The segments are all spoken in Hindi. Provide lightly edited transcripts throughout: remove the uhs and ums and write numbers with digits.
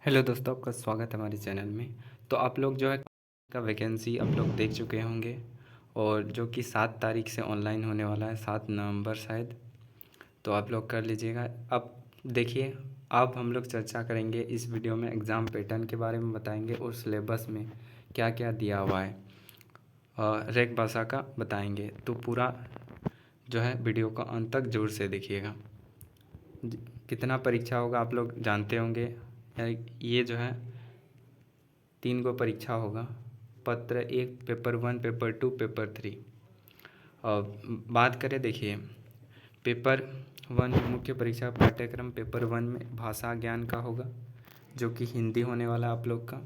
हेलो दोस्तों, आपका स्वागत है हमारे चैनल में। तो आप लोग जो है का वैकेंसी आप लोग देख चुके होंगे, और जो कि 7 तारीख से ऑनलाइन होने वाला है, 7 नवंबर शायद। तो आप लोग कर लीजिएगा। अब देखिए, अब हम लोग चर्चा करेंगे इस वीडियो में, एग्ज़ाम पैटर्न के बारे में बताएंगे और सिलेबस में क्या क्या दिया हुआ है, रेक भाषा का बताएंगे। तो पूरा जो है वीडियो को अंत तक जोर से देखिएगा। कितना परीक्षा होगा आप लोग जानते होंगे। ये जो है 3 गो परीक्षा होगा, पत्र 1, पेपर 1, पेपर 2, पेपर 3। और बात करें, देखिए पेपर 1 मुख्य परीक्षा पाठ्यक्रम पेपर 1 में भाषा ज्ञान का होगा, जो कि हिंदी होने वाला है आप लोग का।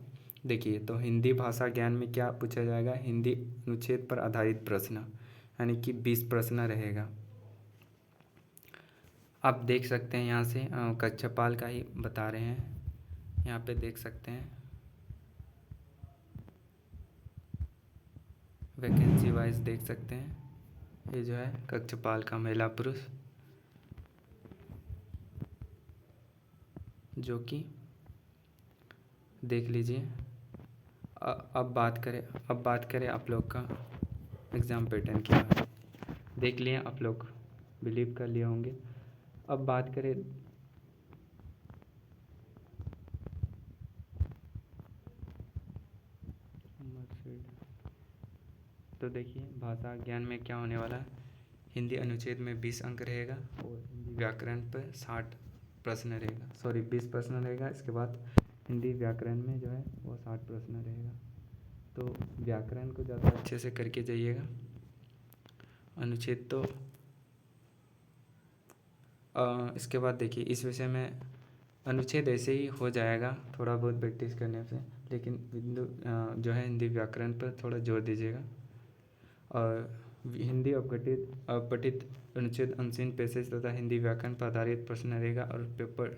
देखिए, तो हिंदी भाषा ज्ञान में क्या पूछा जाएगा, हिंदी अनुच्छेद पर आधारित प्रश्न, यानी कि 20 प्रश्न रहेगा। आप देख सकते हैं यहाँ से कक्षपाल का ही बता रहे हैं, यहाँ पे देख सकते हैं वैकेंसी वाइज देख सकते हैं। ये जो है कक्षपाल का महिला पुरुष, जो कि देख लीजिए। अब बात करें आप लोग का एग्ज़ाम पैटर्न की बात देख लिए आप लोग, बिलीव कर लिए होंगे। अब बात करें तो देखिए, भाषा ज्ञान में क्या होने वाला है, हिंदी अनुच्छेद में 20 अंक रहेगा, और हिंदी व्याकरण पर 60 प्रश्न रहेगा, सॉरी 20 प्रश्न रहेगा। इसके बाद हिंदी व्याकरण में जो है वो 60 प्रश्न रहेगा। तो व्याकरण को ज़्यादा अच्छे से करके जाइएगा। अनुच्छेद तो इसके बाद देखिए, इस विषय में अनुच्छेद ऐसे ही हो जाएगा थोड़ा बहुत प्रैक्टिस करने से, लेकिन बिंदु जो है हिंदी व्याकरण पर थोड़ा जोर दीजिएगा। और हिंदी अपघटित अनुच्छेद अनसीन पैसेज तथा हिंदी व्याकरण पर आधारित प्रश्न रहेगा। और पेपर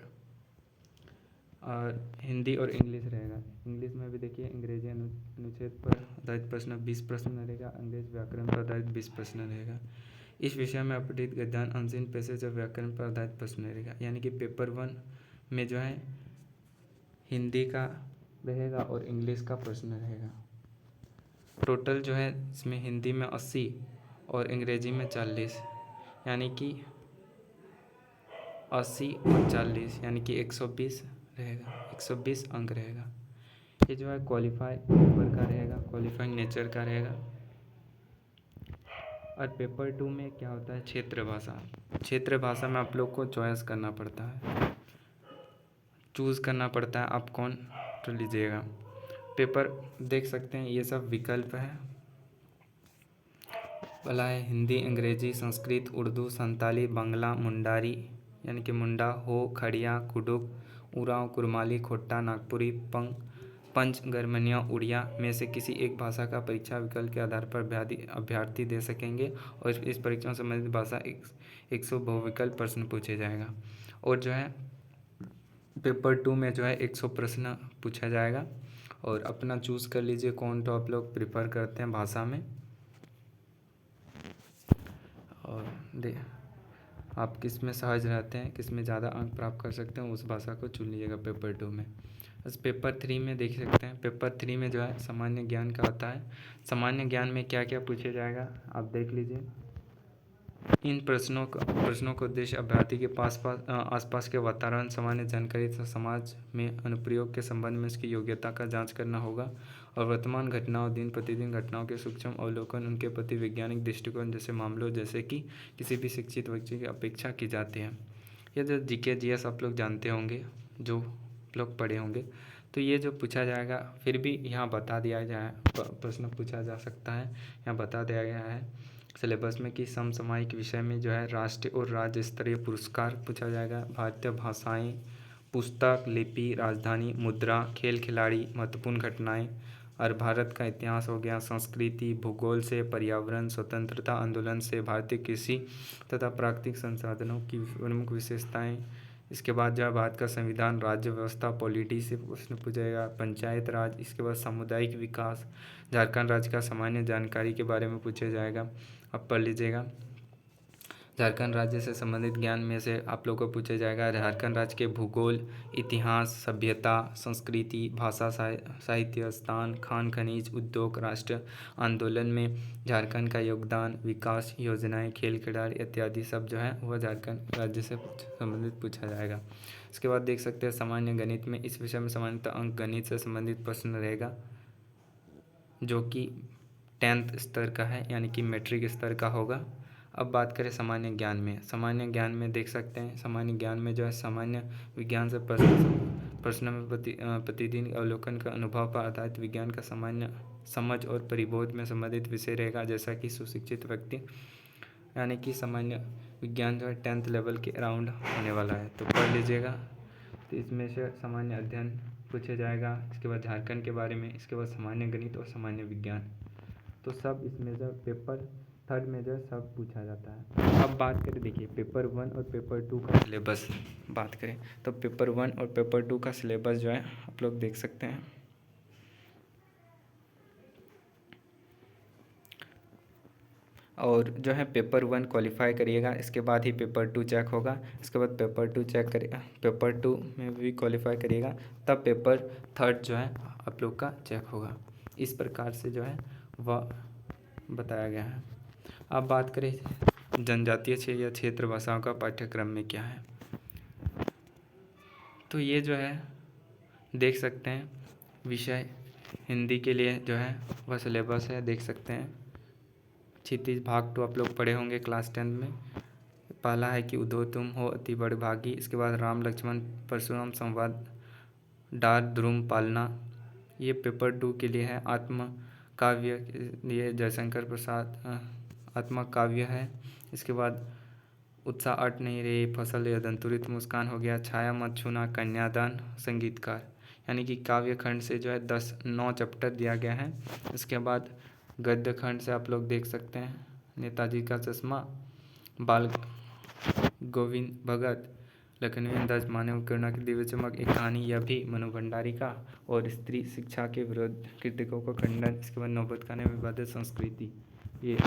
और हिंदी और इंग्लिश रहेगा। इंग्लिश में भी देखिए, अंग्रेजी अनुच्छेद पर आधारित प्रश्न 20 प्रश्न रहेगा, अंग्रेज व्याकरण पर आधारित 20 प्रश्न रहेगा। इस विषय में अपठित गद्यान अनसीन पैसेज और व्याकरण पर आधारित प्रश्न रहेगा। यानी कि पेपर 1 में जो है हिंदी का रहेगा और इंग्लिश का प्रश्न रहेगा। टोटल जो है इसमें हिंदी में 80 और अंग्रेजी में 40, यानी कि 80 और 40 यानी कि 120 रहेगा, 120 अंक रहेगा। ये जो है क्वालिफाई पेपर का रहेगा, क्वालिफाइंग नेचर का रहेगा। और पेपर 2 में क्या होता है, क्षेत्र भाषा। क्षेत्र भाषा में आप लोग को चॉइस करना पड़ता है, चूज़ करना पड़ता है आप कौन तो लीजिएगा। पेपर देख सकते हैं, ये सब विकल्प है वाला है, हिंदी, अंग्रेजी, संस्कृत, उर्दू, संताली, बांग्ला, मुंडारी यानी कि मुंडा, हो, खड़िया, कुडुक, उरांव, कुरमाली, खोट्टा, नागपुरी, पंच, गरमनिया, उड़िया में से किसी एक भाषा का परीक्षा विकल्प के आधार पर अभ्यर्थी दे सकेंगे। और इस परीक्षा में संबंधित भाषा 100 बहुविकल्प प्रश्न पूछे जाएगा। और जो है पेपर 2 में जो है 100 प्रश्न पूछा जाएगा। और अपना चूज़ कर लीजिए कौन तो आप लोग प्रिफर करते हैं भाषा में, और आप किस में सहज रहते हैं, किस में ज़्यादा अंक प्राप्त कर सकते हैं, उस भाषा को चुन लीजिएगा पेपर 2 में। बस पेपर 3 में देख सकते हैं, पेपर 3 में जो है सामान्य ज्ञान का आता है। सामान्य ज्ञान में क्या क्या पूछे जाएगा आप देख लीजिए। इन प्रश्नों का उद्देश्य अभ्यर्थी के आसपास के वातावरण, सामान्य जानकारी तथा समाज में अनुप्रयोग के संबंध में उसकी योग्यता का जांच करना होगा। और वर्तमान घटनाओं, दिन प्रतिदिन घटनाओं के सूक्ष्म अवलोकन, उनके प्रति वैज्ञानिक दृष्टिकोण जैसे मामलों जैसे कि किसी भी शिक्षित व्यक्ति की अपेक्षा की जाती है। ये जो जीके जीएस आप लोग जानते होंगे, जो लोग पढ़े होंगे, तो ये जो पूछा जाएगा, फिर भी यहाँ बता दिया जाए, प्रश्न पूछा जा सकता है, यहाँ बता दिया गया है सिलेबस में कि समसामयिक विषय में जो है राष्ट्रीय और राज्य स्तरीय पुरस्कार पूछा जाएगा। भारतीय भाषाएं, पुस्तक, लिपि, राजधानी, मुद्रा, खेल खिलाड़ी, महत्वपूर्ण घटनाएं, और भारत का इतिहास हो गया, संस्कृति, भूगोल से, पर्यावरण, स्वतंत्रता आंदोलन से, भारतीय कृषि तथा प्राकृतिक संसाधनों की प्रमुख विशेषताएं। इसके बाद जो है भारत का संविधान, राज्य व्यवस्था, पॉलिटी से प्रश्न पूछेगा, पंचायत राज। इसके बाद सामुदायिक विकास, झारखंड राज्य का सामान्य जानकारी के बारे में पूछा जाएगा, आप पढ़ लीजिएगा। झारखंड राज्य से संबंधित ज्ञान में से आप लोगों को पूछा जाएगा झारखंड राज्य के भूगोल, इतिहास, सभ्यता, संस्कृति, भाषा, साहित्य, स्थान, खान खनिज, उद्योग, राष्ट्र आंदोलन में झारखंड का योगदान, विकास योजनाएं, खेल खिलाड़ी इत्यादि सब जो है वह झारखंड राज्य से संबंधित पूछा जाएगा। इसके बाद देख सकते हैं सामान्य गणित में, इस विषय में सामान्यतः अंक गणित से संबंधित प्रश्न रहेगा जो कि 10th स्तर का है, यानी कि मैट्रिक स्तर का होगा। अब बात करें सामान्य ज्ञान में, सामान्य ज्ञान में देख सकते हैं सामान्य ज्ञान में जो है सामान्य विज्ञान से प्रश्न में प्रतिदिन अवलोकन का अनुभव पर आधारित विज्ञान का सामान्य समझ और परिबोध में संबंधित विषय रहेगा, जैसा कि सुशिक्षित व्यक्ति, यानी कि सामान्य विज्ञान जो है 10th लेवल के अराउंड होने वाला है, तो पढ़ लीजिएगा। तो इसमें से सामान्य अध्ययन पूछा जाएगा, इसके बाद झारखंड के बारे में, इसके बाद सामान्य गणित और सामान्य विज्ञान, तो सब इसमें जो पेपर 3rd में जो सब पूछा जाता है। अब बात करें, देखिए पेपर 1 और पेपर 2 का सिलेबस बात करें तो पेपर 1 और पेपर 2 का सिलेबस जो है आप लोग देख सकते हैं। और जो है पेपर 1 क्वालिफाई करिएगा, इसके बाद ही पेपर 2 चेक होगा, इसके बाद पेपर 2 चेक करिएगा, पेपर 2 में भी क्वालिफाई करिएगा, तब पेपर 3rd जो है आप लोग का चेक होगा। इस प्रकार से जो है वह बताया गया है। अब बात करें जनजातीय या क्षेत्र भाषाओं का पाठ्यक्रम में क्या है, तो ये जो है देख सकते हैं विषय हिंदी के लिए जो है वह सिलेबस है, देख सकते हैं। क्षितिज भाग 2 आप लोग पढ़े होंगे क्लास 10 में। पहला है कि उदो तुम हो अति बड़ भागी, इसके बाद राम लक्ष्मण परशुराम संवाद, डार ध्रुम पालना, ये पेपर 2 के लिए है। आत्म काव्य ये जयशंकर प्रसाद आत्मा काव्य है। इसके बाद उत्साह अट नहीं रही, फसल या दंतुरित मुस्कान हो गया, छाया मत छूना, कन्यादान, संगीतकार, यानी कि काव्य खंड से जो है 9 चैप्टर दिया गया है। इसके बाद गद्य खंड से आप लोग देख सकते हैं नेताजी का चश्मा, बाल गोविंद भगत, लखनवी दास, मानव करुणा की दिव्य चमक, एक कहानी, यह भी मनु भंडारी का, और स्त्री शिक्षा के विरोध कृतिकों का खंडन। इसके बाद नौबत खाने में विवादित संस्कृति, ये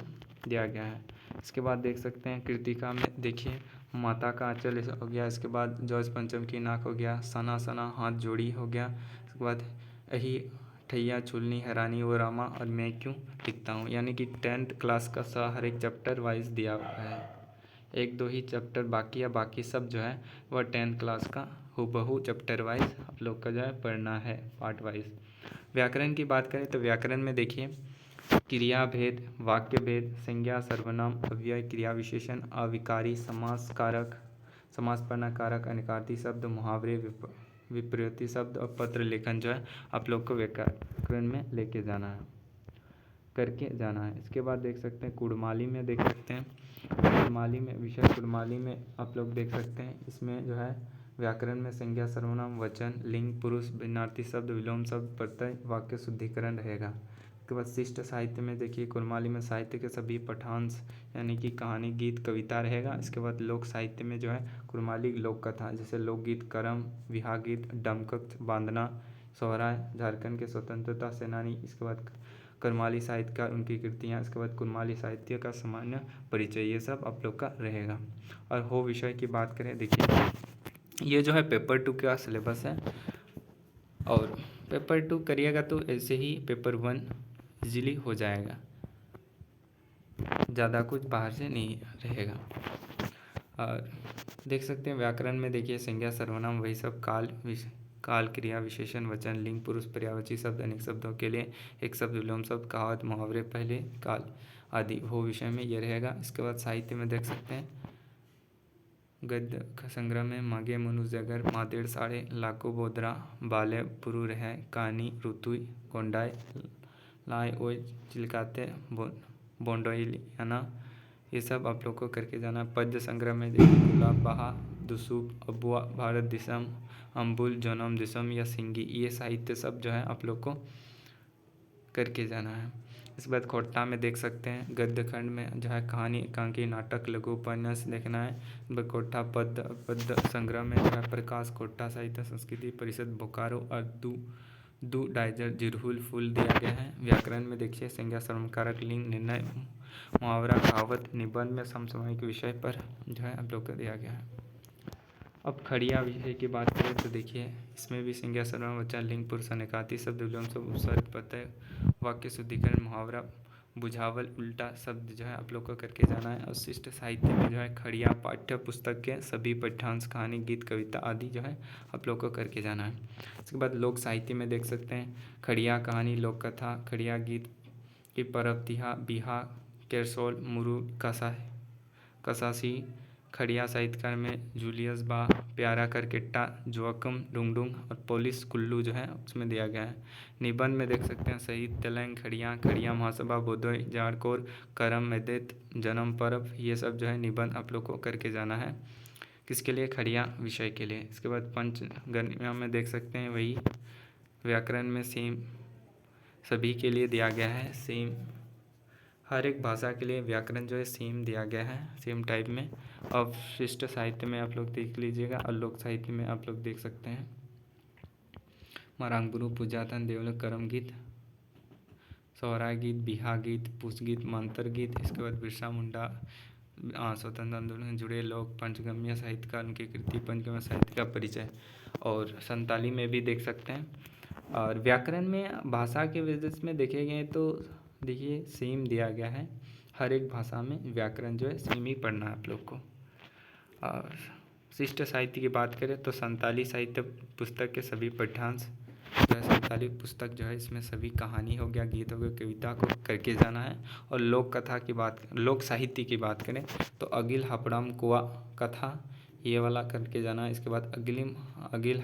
दिया गया है। इसके बाद देख सकते हैं कृतिका में देखिए माता का आंचल हो गया, इसके बाद जॉर्ज पंचम की नाक हो गया, सना सना हाथ जोड़ी हो गया, इसके बाद यही ठैया छुलनी हैरानी वो रामा, और मैं क्यों लिखता हूँ, यानी कि 10th क्लास का हर एक चैप्टर वाइज दिया हुआ है। 1-2 ही चैप्टर बाकी है, बाकी सब जो है वह 10th क्लास का हूबहू चैप्टर वाइज आप लोग का जो है पढ़ना है, पार्ट वाइज। व्याकरण की बात करें तो व्याकरण में देखिए क्रिया भेद, वाक्य भेद, संज्ञा, सर्वनाम, अव्यय, क्रिया विशेषण, अविकारी, समास कारक, समास पन्ना कारक, अनिकार्ती शब्द, मुहावरे, विप्रयोती शब्द और पत्र लेखन जो है आप लोग को व्याकरण में लेके जाना है, करके जाना है। इसके बाद देख सकते हैं कुड़माली में, देख सकते हैं कुड़माली में, विषय कुड़माली में आप लोग देख सकते हैं, इसमें जो है व्याकरण में संज्ञा, सर्वनाम, वचन, लिंग, पुरुष, भिन्नार्थी शब्द, विलोम शब्द, प्रत्यय, वाक्य शुद्धिकरण रहेगा। उसके बाद शिष्ट साहित्य में देखिए कुड़माली में साहित्य के सभी पठांश, यानी कि कहानी, गीत, कविता रहेगा। इसके बाद लोक साहित्य में जो है कुड़माली लोक कथा, जैसे लोकगीत, करम, विवाह गीत, डमकक, बांधना, सोहराय, झारखंड के स्वतंत्रता सेनानी। इसके बाद कुड़माली साहित्यकार, उनकी कृतियाँ। इसके बाद कुड़माली साहित्य का सामान्य परिचय, ये सब आप लोग का रहेगा। और हो विषय की बात करें, देखिए ये जो है पेपर 2 का सिलेबस है, और पेपर 2 करिएगा तो ऐसे ही पेपर 1 इजीली हो जाएगा, ज़्यादा कुछ बाहर से नहीं रहेगा। और देख सकते हैं व्याकरण में देखिए संज्ञा, सर्वनाम, वही सब, काल, क्रिया, विशेषण, वचन, लिंग, पुरुष, पर्यायवाची शब्द, अनेक शब्दों के लिए एक शब्द, विलोम शब्द, कहावत, मुहावरे, पहले काल आदि वो विषय में ये रहेगा। इसके बाद साहित्य में देख सकते हैं गद्य संग्रह में मागे मनुष्य जगर, मादेड़ साड़े, लाको बोदरा, बाले पुरु रह, कहानी, ऋतुई, गोंडाई, लाए ओय, चिलकाते, बोंडोइलियाना, ये सब आप लोग को करके जाना। पद्य संग्रह में देखिए गुलाब बहा, दुसूब, अबुआ, भारत दिसम, अम्बुल, जनम दिसम या सिंगी, ये साहित्य सब जो है आप लोग को करके जाना है। इसके बाद खोट्टा में देख सकते हैं गद्य खंड में जो है कहानी, एकांकी, नाटक, लघु उपन्यास देखना है। कोट्ठा पद्य संग्रह में जो है प्रकाश कोट्ठा साहित्य संस्कृति परिषद बोकारो और दू डाइजर जिरहुल फूल दिया गया है। व्याकरण में देखिए संज्ञा, सर्वनाम, कारक, लिंग, निर्णय, मुहावरा, कहावत, निबंध में समसामयिक विषय पर जो है आप लोग को दिया गया है। अब खड़िया विषय की बात करें तो देखिए इसमें भी संज्ञा, सर्वनाम, वचन, लिंग, पुरुष, अनेकार्थी शब्द, विलोम शब्द, उपसर्ग, प्रत्यय, वाक्य शुद्धिकरण, मुहावरा, बुझावल, उल्टा शब्द जो है आप लोग को करके जाना है। और शिष्ट साहित्य में जो है खड़िया पाठ्य पुस्तक के सभी पाठ्यांश, कहानी, गीत, कविता आदि जो है आप लोग को करके जाना है। इसके बाद लोक साहित्य में देख सकते हैं खड़िया कहानी, लोक कथा, खड़िया गीत की परब, तिहा, बिहा, केरसोल, मुरु, कसासी। खड़िया साहित्यकार में जूलियस बा, प्यारा करकेट्टा, जोअकम, डुंगडुंग और पोलिस कुल्लू जो है उसमें दिया गया है। निबंध में देख सकते हैं शहीद तेलंग, खड़िया, खड़िया महासभा, बोधोय, जाड़कोर, करम, मेदेत, जन्म पर्व, ये सब जो है निबंध आप लोग को करके जाना है। किसके लिए? खड़िया विषय के लिए। इसके बाद पंचगनिया में देख सकते हैं वही व्याकरण में सेम सभी के लिए दिया गया है। सेम हर एक भाषा के लिए व्याकरण जो है सेम दिया गया है, सेम टाइप में। अब शिष्ट साहित्य में आप लोग देख लीजिएगा और लोक साहित्य में आप लोग देख सकते हैं मरांगबुरु, पूजातन, देवल, करम गीत, सोहराय गीत, बिहा गीत, पुष गीत, मंत्र गीत। इसके बाद बिरसा मुंडा, स्वतंत्र आंदोलन से जुड़े लोग, पंचगम्य साहित्यकार, उनकी कृति, पंचगम्य साहित्य का परिचय। और संताली में भी देख सकते हैं। और व्याकरण में भाषा के वजह में देखे गए तो देखिए सेम दिया गया है, हर एक भाषा में व्याकरण जो है सेम ही पढ़ना है आप लोग को। और शिष्ट साहित्य की बात करें तो संताली साहित्य पुस्तक के सभी पाठ्यांश जो है, संताली पुस्तक जो है इसमें सभी कहानी हो गया, गीत हो गया, कविता को करके जाना है। और लोक कथा की बात, लोक साहित्य की बात करें तो अगिल हपड़म कुआ कथा ये वाला करके जाना है। इसके बाद अगिल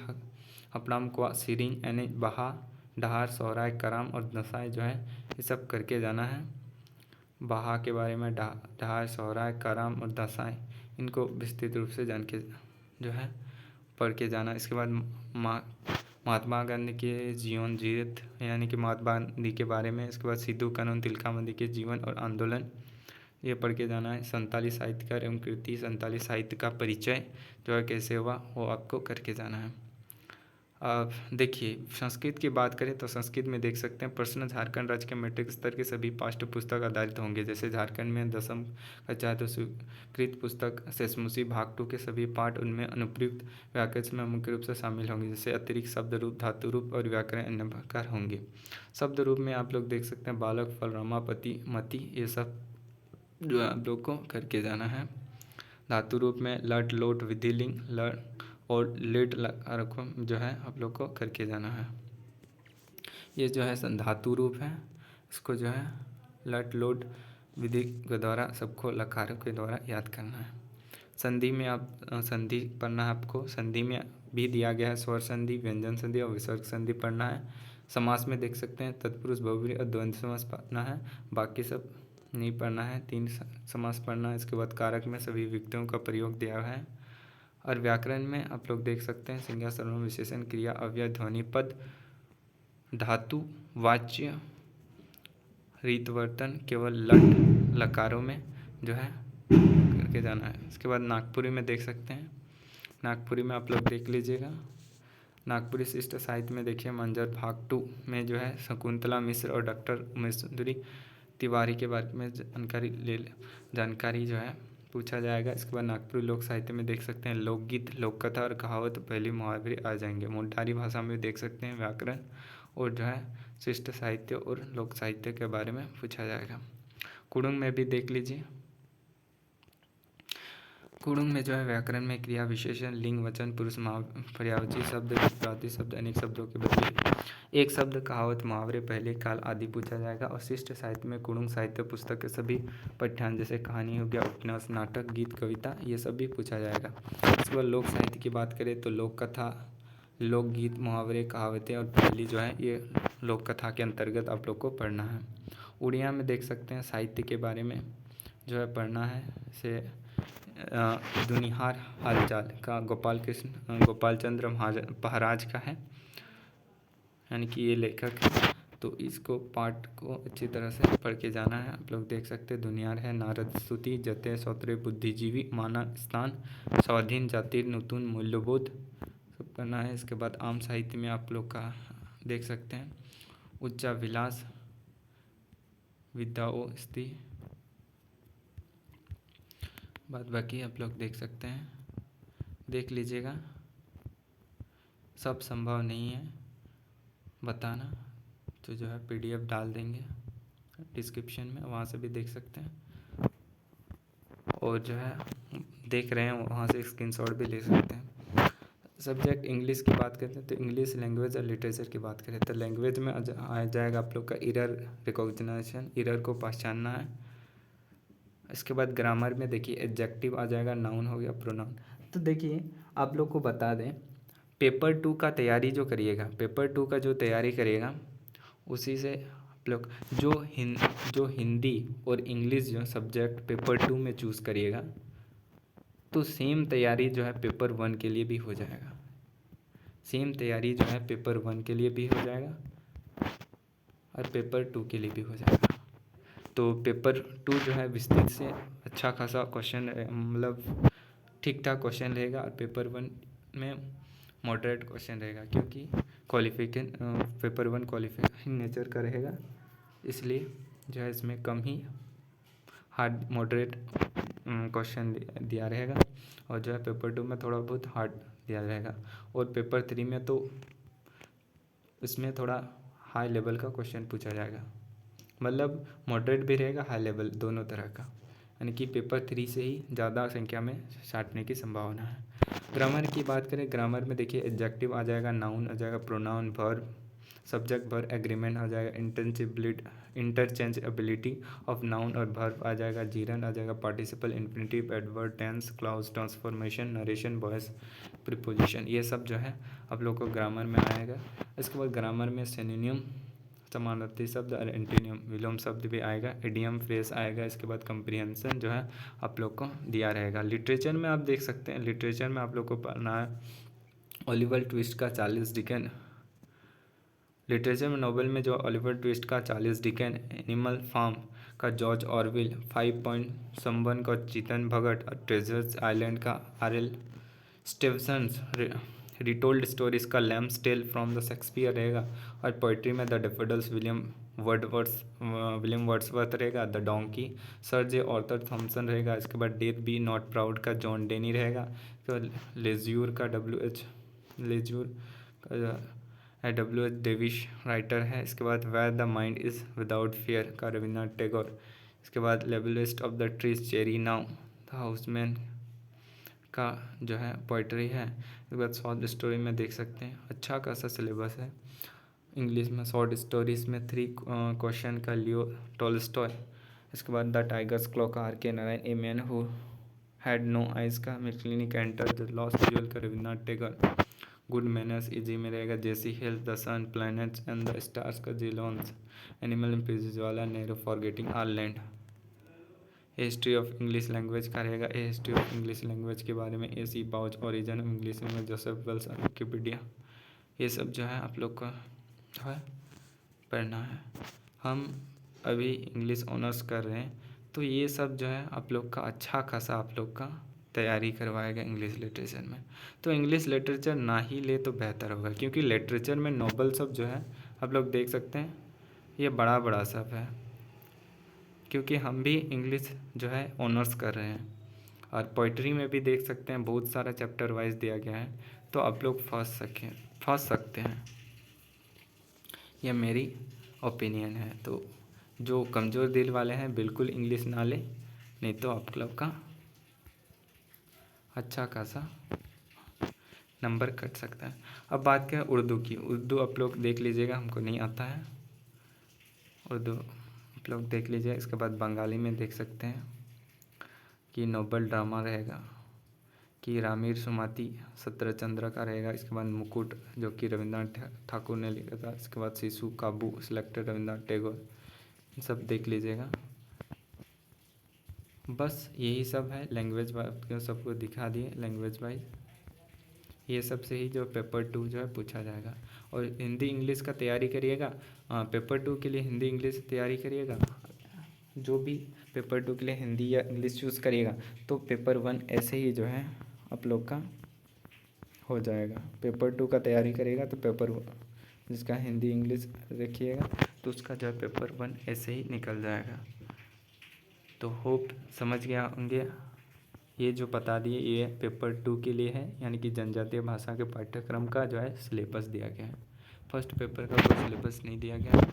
हपड़म कुआ सिरिंग यानी बहा, डहार, सोहराय, कराम और दसाई जो है ये सब करके जाना है। बहा के बारे में डहार, सोहराय, कराम और दसाई इनको विस्तृत रूप से जान के जो है पढ़ के जाना। इसके बाद महात्मा गांधी के जीवन जीवित यानी कि महात्मा गांधी के बारे में। इसके बाद सिद्धू कानून तिलकामांझी के जीवन और आंदोलन ये पढ़ के जाना है। संताली साहित्यकार एवं कृति, संताली साहित्य का परिचय जो है कैसे हुआ वो आपको करके जाना है। अब देखिए संस्कृत की बात करें तो संस्कृत में देख सकते हैं प्रश्न झारखंड राज्य के मैट्रिक स्तर के सभी पाठ्य पुस्तक आधारित होंगे। जैसे झारखंड में 10वीं कक्षा तो स्वीकृत पुस्तक शेषमुषी भाग 2 के सभी पाठ उनमें अनुप्रयुक्त व्याकरण में मुख्य रूप से शामिल होंगे। जैसे अतिरिक्त शब्द रूप, धातु रूप और व्याकरण अन्य प्रकार होंगे। शब्द रूप में आप लोग देख सकते हैं बालक, फल, रमापति, मति ये सब जो है आप लोग को करके जाना है। धातु रूप में लट, लोट, विधिलिंग, लट और लेट रखो जो है आप लोग को करके जाना है। ये जो है धातु रूप है, इसको जो है लट, लोट, विधि के द्वारा सबको लकारों के द्वारा याद करना है। संधि में आप संधि पढ़ना है आपको। संधि में भी दिया गया है स्वर संधि, व्यंजन संधि और विसर्ग संधि पढ़ना है। समास में देख सकते हैं तत्पुरुष, बहुब्रीहि और द्वंद्व समास पढ़ना है, बाकी सब नहीं पढ़ना है। 3 समास पढ़ना है। इसके बाद कारक में सभी विभक्तियों का प्रयोग दिया है। और व्याकरण में आप लोग देख सकते हैं संज्ञा, सर्वनाम, विशेषण, क्रिया, अव्यय, ध्वनि, पद, धातु, वाच्य, रीतवर्तन केवल लट लकारों में जो है करके जाना है। इसके बाद नागपुरी में देख सकते हैं, नागपुरी में आप लोग देख लीजिएगा। नागपुरी शिष्ट साहित्य में देखिए मंजर भाग 2 में जो है शकुंतला मिश्र और डॉक्टर उमेशचंद्री तिवारी के बारे में जानकारी जो है पूछा जाएगा। इसके बाद नागपुरी लोक साहित्य में देख सकते हैं लोकगीत, लोककथा और कहावत, पहली मुहावरे आ जाएंगे। मुंडारी भाषा में देख सकते हैं व्याकरण और जो है शिष्ट साहित्य और लोक साहित्य के बारे में पूछा जाएगा। कुडुंग में भी देख लीजिए। कुडुंग में जो है व्याकरण में क्रिया, विशेषण, लिंग, वचन, पुरुष, पर्यायवाची शब्द, प्राति शब्द, अनेक शब्दों के बदले एक शब्द, कहावत, मुहावरे, पहले काल आदि पूछा जाएगा। और शिष्ट साहित्य में कुडुंग साहित्य पुस्तक के सभी पाठ्यांश जैसे कहानी हो गया, उपन्यास, नाटक, गीत, कविता ये सब भी पूछा जाएगा। इसके बाद लोक साहित्य की बात करें तो लोक कथा, लोकगीत, मुहावरे, कहावतें और पहेली जो है ये लोक कथा के अंतर्गत आप लोग को पढ़ना है। उड़िया में देख सकते हैं साहित्य के बारे में जो है पढ़ना है। से दुनिहार हालचाल का गोपाल चंद्र महाराज का है, यानी कि ये लेखक है। तो इसको पाठ को अच्छी तरह से पढ़ के जाना है। आप लोग देख सकते हैं दुनियार है, नारद स्तुति, जते सौत्रे, बुद्धिजीवी, मानव स्थान, स्वाधीन जातिर, नूतन मूल्यबोध सब करना है। इसके बाद आम साहित्य में आप लोग का देख सकते हैं उच्चाभिलाष, विद्याओ स्ति, बाद बाकी आप लोग देख सकते हैं, देख लीजिएगा। सब संभव नहीं है बताना, तो जो है PDF डाल देंगे डिस्क्रिप्शन में, वहाँ से भी देख सकते हैं। और जो है देख रहे हैं वहाँ से स्क्रीनशॉट भी ले सकते हैं। सब्जेक्ट इंग्लिश की बात करते हैं तो इंग्लिश लैंग्वेज और लिटरेचर की बात करें तो लैंग्वेज में आ जाएगा आप लोग का एरर रिकॉग्निशन, एरर को पहचानना है। इसके बाद ग्रामर में देखिए एडजेक्टिव आ जाएगा, नाउन हो गया, प्रोनाउन। तो देखिए आप लोग को बता दें, पेपर 2 का तैयारी जो करिएगा, पेपर 2 का जो तैयारी करिएगा उसी से आप लोग जो हिंदी और इंग्लिश जो सब्जेक्ट पेपर 2 में चूज़ करिएगा तो सेम तैयारी जो है पेपर 1 के लिए भी हो जाएगा, सेम तैयारी जो है पेपर 1 के लिए भी हो जाएगा और पेपर 2 के लिए भी हो जाएगा। तो पेपर 2 जो है विस्तृत से अच्छा खासा क्वेश्चन, मतलब ठीक ठाक क्वेश्चन रहेगा, और पेपर 1 में मॉडरेट क्वेश्चन रहेगा, क्योंकि पेपर 1 क्वालिफाइंग नेचर का रहेगा, इसलिए जो है इसमें कम ही हार्ड मॉडरेट क्वेश्चन दिया रहेगा, और जो है पेपर 2 में थोड़ा बहुत हार्ड दिया रहेगा। और पेपर 3 में तो इसमें थोड़ा हाई लेवल का क्वेश्चन पूछा जाएगा, मतलब मॉडरेट भी रहेगा, हाई लेवल दोनों तरह का, यानी कि पेपर 3 से ही ज़्यादा संख्या में छाटने की संभावना है। ग्रामर की बात करें, ग्रामर में देखिए एडजेक्टिव आ जाएगा, नाउन आ जाएगा, pronoun, verb, subject, verb, agreement आ जाएगा, इंटरचेंजेबिलिटी ऑफ नाउन और वर्ब आ जाएगा, जीरन आ जाएगा, participle, infinitive, adverb, tense, clause, transformation, narration, voice, preposition, ये सब जो है आप लोग को ग्रामर में आएगा। इसके बाद ग्रामर में सिनोनिम, समानार्थी शब्द और एंटोनिम, विलोम शब्द भी आएगा, इडियम, फ्रेज आएगा। इसके बाद कंप्रीहेंशन जो है आप लोग को दिया रहेगा। लिटरेचर में आप देख सकते हैं, लिटरेचर में आप लोग को पढ़ना है ओलिवर ट्विस्ट का 40 डिकेन, लिटरेचर में नोवेल में जो ओलिवर ट्विस्ट का 40 डिकेन, एनिमल फार्म का जॉर्ज ऑरविल, 5 पॉइंट समवन का चेतन भगत, और ट्रेजर्स आइलैंड का RL स्टीवंस, रिटोल्ड स्टोरीज का Lamb's tale from the Shakespeare रहेगा, और पोइट्री में द डेफोडिल्स विलियम वर्ड्सवर्थ रहेगा, the Donkey sir J Arthur Thomson रहेगा। इसके बाद डेथ बी नॉट प्राउड का जॉन डेनी रहेगा। इसके बाद लेज्यूर का WH डेविश राइटर है। इसके बाद where the mind is without fear का रविन्द्रनाथ टैगोर। इसके बाद loveliest of the trees cherry now the Housman का जो है पोइट्री है। इसके बाद शॉर्ट स्टोरी में देख सकते हैं, अच्छा खासा सिलेबस है इंग्लिश में। शॉर्ट स्टोरीज में 3 क्वेश्चन का लियो टॉलस्टॉय। इसके बाद द टाइगर्स क्लॉ का RK Narayan, a man who had no eyes का MacKinlay Kantor, the lost jewel का रविन्द्रनाथ टैगोर। गुड मैनर्स इजी में रहेगा J C Hill, the sun, planets and the stars का जिलोन्स। एनिमल एम्पिजिज वाला नेरो forgetting Ireland. History of English language का रहेगा, हिस्ट्री ऑफ इंग्लिश लैंग्वेज के बारे में AC बाउच, ओरिजिन ऑफ इंग्लिश में जोसेफ वेल्स, विकिपीडिया। ये सब जो है आप लोग को जो है पढ़ना है। हम अभी इंग्लिश ऑनर्स कर रहे हैं, तो ये सब जो है आप लोग का अच्छा खासा आप लोग का तैयारी करवाएगा इंग्लिश लिटरेचर में। तो इंग्लिश लिटरेचर ना ही ले तो बेहतर होगा, क्योंकि लिटरेचर में नोबल सब जो है आप लोग देख सकते हैं, ये बड़ा बड़ा सब है, क्योंकि हम भी इंग्लिश जो है ऑनर्स कर रहे हैं। और पोइट्री में भी देख सकते हैं बहुत सारा चैप्टर वाइज दिया गया है, तो आप लोग फंस सकते हैं, यह मेरी ओपिनियन है। तो जो कमज़ोर दिल वाले हैं बिल्कुल इंग्लिश ना लें, नहीं तो आप लोग का अच्छा खासा नंबर कट सकता है। अब बात करें उर्दू की, उर्दू आप लोग देख लीजिएगा, हमको नहीं आता है उर्दू, आप लोग देख लीजिए। इसके बाद बंगाली में देख सकते हैं कि नोबल ड्रामा रहेगा कि रामीर सुमाती सत्रचंद्र का रहेगा। इसके बाद मुकुट जो कि रविंद्रनाथ ठाकुर ने लिखा था। इसके बाद शिशु काबू सिलेक्टेड रविंद्रनाथ टैगोर, सब देख लीजिएगा। बस यही सब है, लैंग्वेज वाइज सबको दिखा दिए, लैंग्वेज वाइज ये सब से ही जो पेपर 2 जो है पूछा जाएगा। और हिंदी इंग्लिश का तैयारी करिएगा, पेपर 2 के लिए हिंदी इंग्लिश तैयारी करिएगा। जो भी पेपर 2 के लिए हिंदी या इंग्लिश चूज़ करिएगा तो पेपर 1 ऐसे ही जो है आप लोग का हो जाएगा। पेपर 2 का तैयारी करिएगा तो पेपर 1 जिसका हिंदी इंग्लिश रखिएगा तो उसका जो है पेपर 1 ऐसे ही निकल जाएगा। तो होप समझ गया होंगे ये जो बता दिए ये पेपर 2 के लिए है, यानी कि जनजातीय भाषा के पाठ्यक्रम का जो है सिलेबस दिया गया है। फर्स्ट पेपर का कोई सिलेबस नहीं दिया गया है।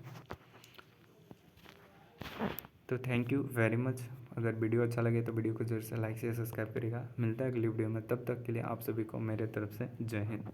तो थैंक यू वेरी मच। अगर वीडियो अच्छा लगे तो वीडियो को जरूर से लाइक शेयर सब्सक्राइब करेगा। मिलता है अगली वीडियो में, तब तक के लिए आप सभी को मेरे तरफ से जय हिंद।